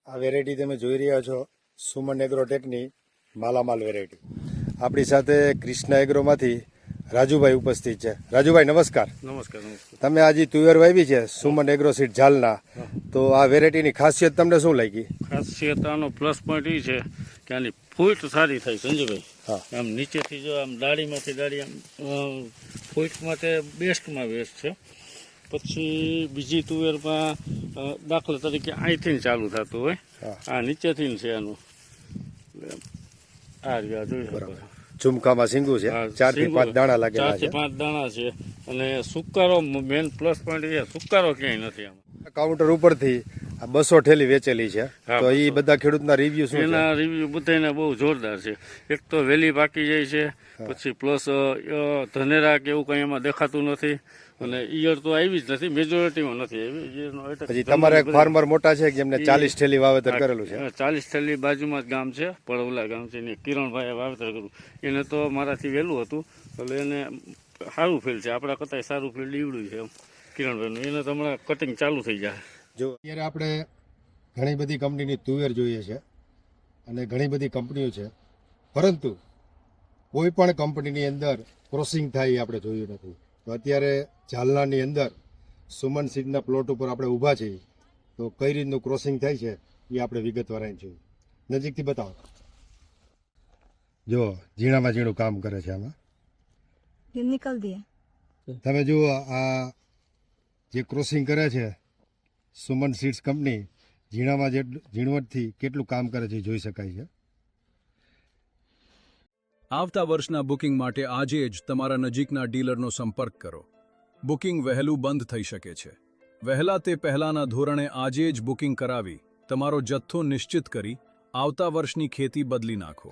આ વેરાયટી તમે જોઈ રહ્યા છો સુમન એગ્રોટેકની માલામાલ વેરાયટી. આપણી સાથે કૃષ્ણા એગ્રોમાંથી રાજુભાઈ ઉપસ્થિત છે. રાજુભાઈ નમસ્કાર. નમસ્કાર. નમસ્કાર. તમે આજે તુવેર વાવી છે સુમન એગ્રો સીડ ઝાલના, તો આ વેરાયટીની ખાસિયત તમને શું લાગી? ખાસિયત આનો પ્લસ પોઈન્ટ એ છે કે આની ફૂટ સારી થાય સંજયભાઈ. હા. આમ નીચેથી જો આમ ડાળીમાંથી ડાળી આમ ફૂટ માટે બેસ્ટમાં બેસ્ટ છે. પછી બીજી તુવેરમાં દાખલા તરીકે અહીંથી ચાલુ થતું હોય, આ નીચેથી છે આનું. આ રહ્યા જોઈ શકો. ઝુમકામાં સિંગુ છે, 4 થી 5 દાણા લાગેલા 4 થી 5 દાણા છે. અને સુકારો મેન પ્લસ પોઈન્ટ એ સુકારો ક્યાંય નથી આમાં. કાઉન્ટર ઉપરથી 200 ઠેલી વેચેલી છે, તો એ બધા ખેડૂતના રિવ્યુ શું છે? એના રિવ્યુ બધાના બહુ જોરદાર છે. એક તો વેલી પાકી જાય છે, પછી પ્લસ ધનેરા કે એવું કંઈ એમાં દેખાતું નથી, અને ઈયળ તો આવી જ નથી, મેજોરિટીમાં નથી આવી. પછી તમારે એક ફાર્મર મોટા છે જેમને 40 ઠેલી વાવેતર કરેલું છે. 40 ઠેલી બાજુમાં જ ગામ છે, પડવલા ગામ છે, ને કિરણભાઈએ વાવેતર કર્યું. એને તો મારાથી વહેલું હતું, એટલે એને સારું ફીલ છે, આપણા કરતાં સારું ફીલ નીવડ્યું છે એમ કિરણભાઈનું. એને તો હમણાં કટિંગ ચાલુ થઈ જાય. જો અત્યારે આપણે ઘણી બધી કંપનીની તુવેર જોઈએ છે અને ઘણી બધી કંપનીઓ છે, પરંતુ કોઈ પણ કંપનીની અંદર ક્રોસિંગ થાય એ આપણે જોયું નથી. તો અત્યારે ઝાલનાની અંદર સુમન સીડના પ્લોટ ઉપર આપણે ઊભા છીએ, તો કઈ રીતનું ક્રોસિંગ થાય છે એ આપણે વિગતવાર અહીં જોઈએ. નજીકથી બતાવો. જો ઝીણામાં ઝીણું કામ કરે છે આમાં. निकल दिया. તમે જુઓ આ જે ક્રોસિંગ કરે છે સુમન સીડ્સ કંપની, ઝીણામાં ઝીણવટથી કેટલું કામ કરે છે જોઈ શકાય છે. આવતા વર્ષના બુકિંગ માટે આજે જ તમારા નજીકના ડીલરનો સંપર્ક કરો. બુકિંગ વહેલું બંધ થઈ શકે છે. વહેલા તે પહેલાના ધોરણે આજે જ બુકિંગ કરાવી તમારો જથ્થો નિશ્ચિત કરી આવતા વર્ષની ખેતી બદલી નાખો.